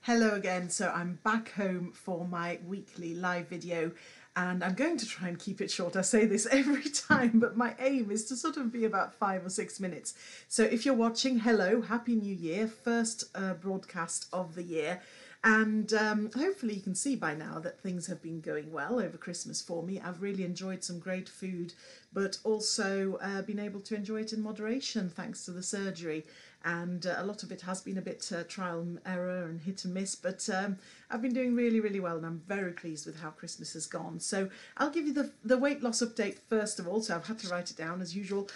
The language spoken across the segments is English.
Hello again. So I'm back home for my weekly live video and I'm going to try and keep it short. I say this every time, but my aim is to sort of be about 5 or 6 minutes. So if you're watching, hello, Happy New Year, first broadcast of the year. And hopefully you can see by now that things have been going well over Christmas for me. I've really enjoyed some great food, but also been able to enjoy it in moderation thanks to the surgery. And a lot of it has been a bit trial and error and hit and miss, but I've been doing really, really well and I'm very pleased with how Christmas has gone. So I'll give you the weight loss update first of all, so I've had to write it down as usual.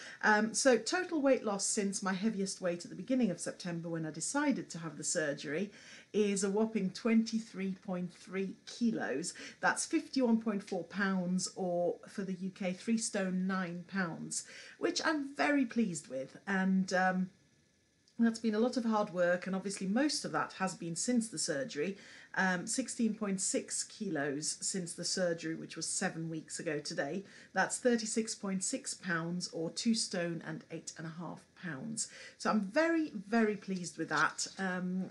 So total weight loss since my heaviest weight at the beginning of September when I decided to have the surgery is a whopping 23.3 kilos. That's 51.4 pounds, or for the UK, 3 stone 9 pounds, which I'm very pleased with. And that's been a lot of hard work, and obviously most of that has been since the surgery. 16.6 kilos since the surgery, which was 7 weeks ago today. That's 36.6 pounds, or 2 stone and 8.5 pounds. So I'm very, very pleased with that.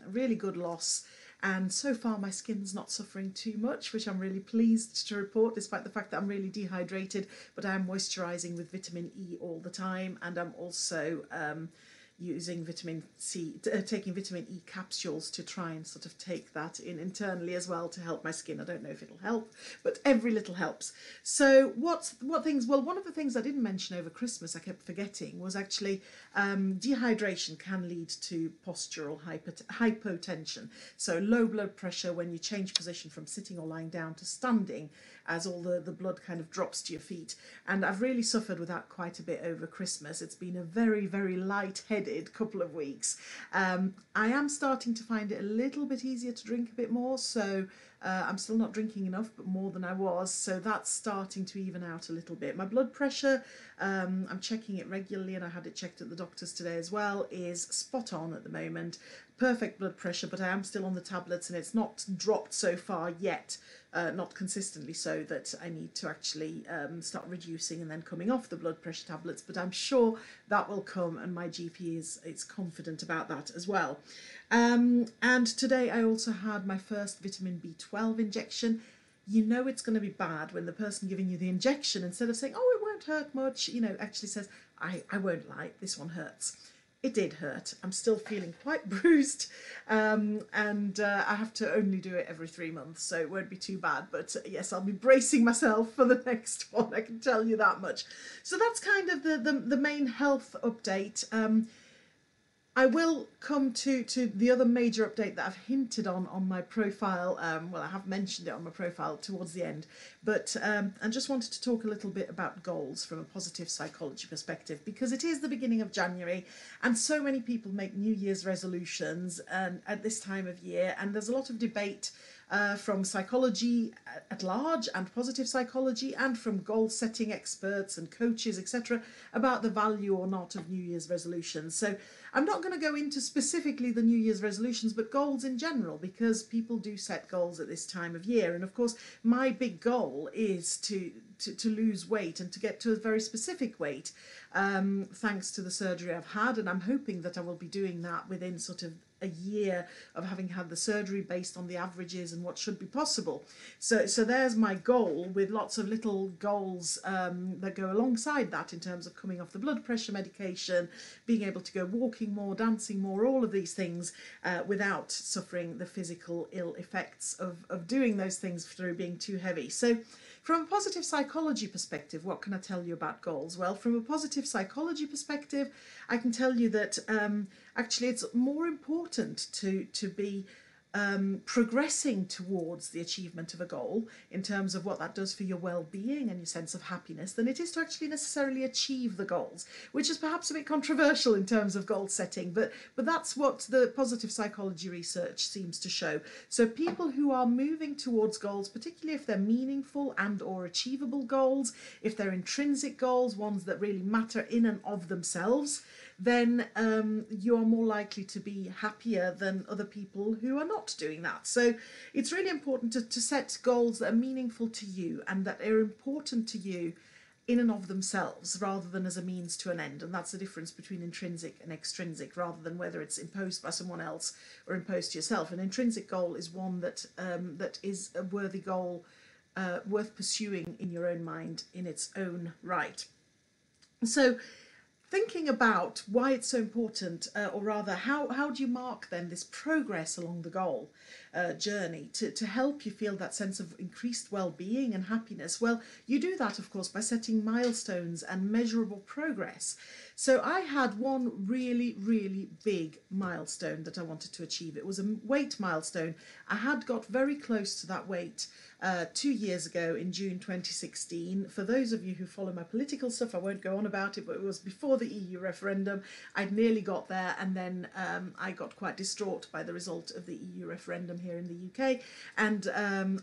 Really good loss. And so far my skin's not suffering too much, which I'm really pleased to report, despite the fact that I'm really dehydrated, but I am moisturising with vitamin E all the time, and I'm also using vitamin C, taking vitamin E capsules to try and sort of take that in internally as well to help my skin. I don't know if it'll help, but every little helps. So what things, well, one of the things I didn't mention over Christmas, I kept forgetting, was actually dehydration can lead to postural hypotension. So low blood pressure when you change position from sitting or lying down to standing, as all the blood kind of drops to your feet. And I've really suffered with that quite a bit over Christmas. It's been a very, very light-headed couple of weeks. I am starting to find it a little bit easier to drink a bit more, so I'm still not drinking enough, but more than I was, so that's starting to even out a little bit. My blood pressure, I'm checking it regularly, and I had it checked at the doctor's today as well, is spot on at the moment. Perfect blood pressure, but I am still on the tablets and it's not dropped so far yet, not consistently, so that I need to actually start reducing and then coming off the blood pressure tablets, but I'm sure that will come, and my GP is confident about that as well. And today I also had my first vitamin B12 injection. You know it's going to be bad when the person giving you the injection, instead of saying, oh, it won't hurt much, you know, actually says, I won't lie, this one hurts. It did hurt. I'm still feeling quite bruised, and I have to only do it every 3 months, so it won't be too bad. But yes, I'll be bracing myself for the next one, I can tell you that much. So that's kind of the main health update. I will come to the other major update that I've hinted on my profile. Well, I have mentioned it on my profile towards the end, but I just wanted to talk a little bit about goals from a positive psychology perspective, because it is the beginning of January and so many people make New Year's resolutions at this time of year, and there's a lot of debate from psychology at large and positive psychology, and from goal setting experts and coaches, etc., about the value or not of New Year's resolutions. So I'm not going to go into specifically the New Year's resolutions, but goals in general, because people do set goals at this time of year. And of course, my big goal is to lose weight and to get to a very specific weight, thanks to the surgery I've had. And I'm hoping that I will be doing that within sort of a year of having had the surgery, based on the averages and what should be possible. So there's my goal, with lots of little goals that go alongside that, in terms of coming off the blood pressure medication, being able to go walking more, dancing more, all of these things, without suffering the physical ill effects of doing those things through being too heavy. So from a positive psychology perspective, what can I tell you about goals? Well, from a positive psychology perspective, I can tell you that actually it's more important to be progressing towards the achievement of a goal, in terms of what that does for your well-being and your sense of happiness, than it is to actually necessarily achieve the goals, which is perhaps a bit controversial in terms of goal setting, but that's what the positive psychology research seems to show. So people who are moving towards goals, particularly if they're meaningful and or achievable goals, if they're intrinsic goals, ones that really matter in and of themselves, then you are more likely to be happier than other people who are not doing that. So it's really important to set goals that are meaningful to you and that are important to you, in and of themselves rather than as a means to an end. And that's the difference between intrinsic and extrinsic, rather than whether it's imposed by someone else or imposed to yourself. An intrinsic goal is one that is a worthy goal, worth pursuing in your own mind in its own right. So thinking about why it's so important, or rather, how do you mark then this progress along the goal journey to help you feel that sense of increased well-being and happiness? Well, you do that, of course, by setting milestones and measurable progress. So I had one really, really big milestone that I wanted to achieve. It was a weight milestone. I had got very close to that weight 2 years ago in June 2016. For those of you who follow my political stuff, I won't go on about it, but it was before the EU referendum. I'd nearly got there, and then I got quite distraught by the result of the EU referendum here in the UK. And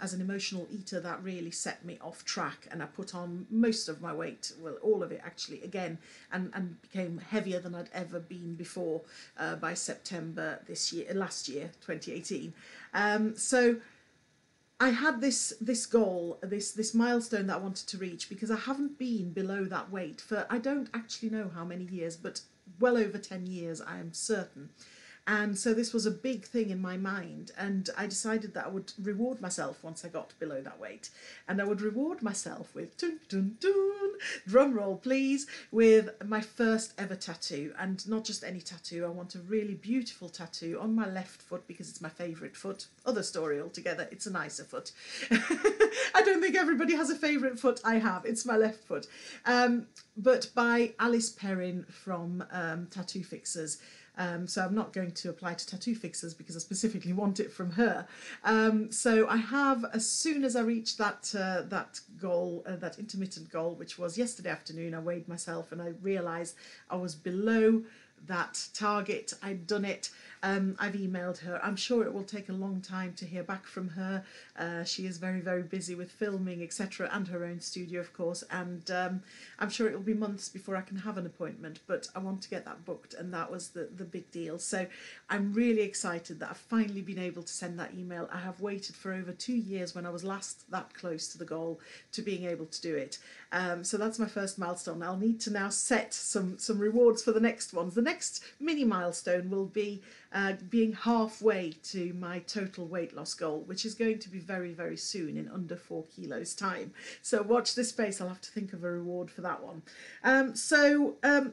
as an emotional eater, that really set me off track, and I put on most of my weight, well, all of it actually, again, and became heavier than I'd ever been before by September last year, 2018. So I had this goal, this milestone that I wanted to reach, because I haven't been below that weight for, I don't actually know how many years, but well over 10 years, I am certain. And so this was a big thing in my mind, and I decided that I would reward myself once I got below that weight. And I would reward myself with, dun, dun, dun, drum roll please, with my first ever tattoo. And not just any tattoo, I want a really beautiful tattoo on my left foot because it's my favourite foot. Other story altogether, it's a nicer foot. I don't think everybody has a favourite foot. I have, it's my left foot. But by Alice Perrin from Tattoo Fixers. So I'm not going to apply to Tattoo Fixers because I specifically want it from her. So I have, as soon as I reached that goal, that intermittent goal, which was yesterday afternoon, I weighed myself and I realised I was below that target. I'd done it. I've emailed her. I'm sure it will take a long time to hear back from her. She is very, very busy with filming, etc., and her own studio, of course, and I'm sure it will be months before I can have an appointment, but I want to get that booked, and that was the big deal. So I'm really excited that I've finally been able to send that email. I have waited for over 2 years, when I was last that close to the goal, to being able to do it. So that's my first milestone. I'll need to now set some rewards for the next ones. The next mini milestone will be being halfway to my total weight loss goal, which is going to be very, very soon, in under 4 kilos time. So watch this space. I'll have to think of a reward for that one.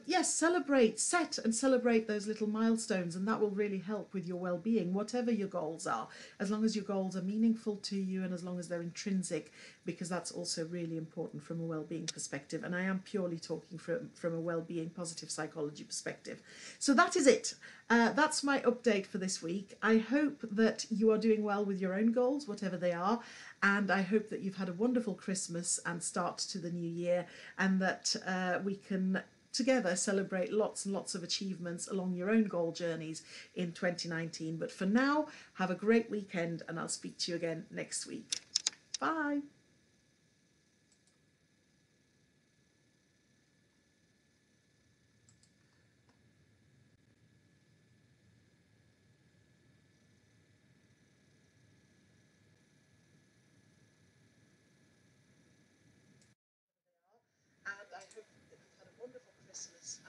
Yes, set and celebrate those little milestones, and that will really help with your well-being, whatever your goals are, as long as your goals are meaningful to you and as long as they're intrinsic, because that's also really important from a well-being perspective. And I am purely talking from a well-being, positive psychology perspective. So that is it. That's my update for this week. I hope that you are doing well with your own goals, whatever they are, and I hope that you've had a wonderful Christmas and start to the new year, and that we can together celebrate lots and lots of achievements along your own goal journeys in 2019. But for now, have a great weekend, and I'll speak to you again next week. Bye. And I hope that you've had a wonderful Christmas.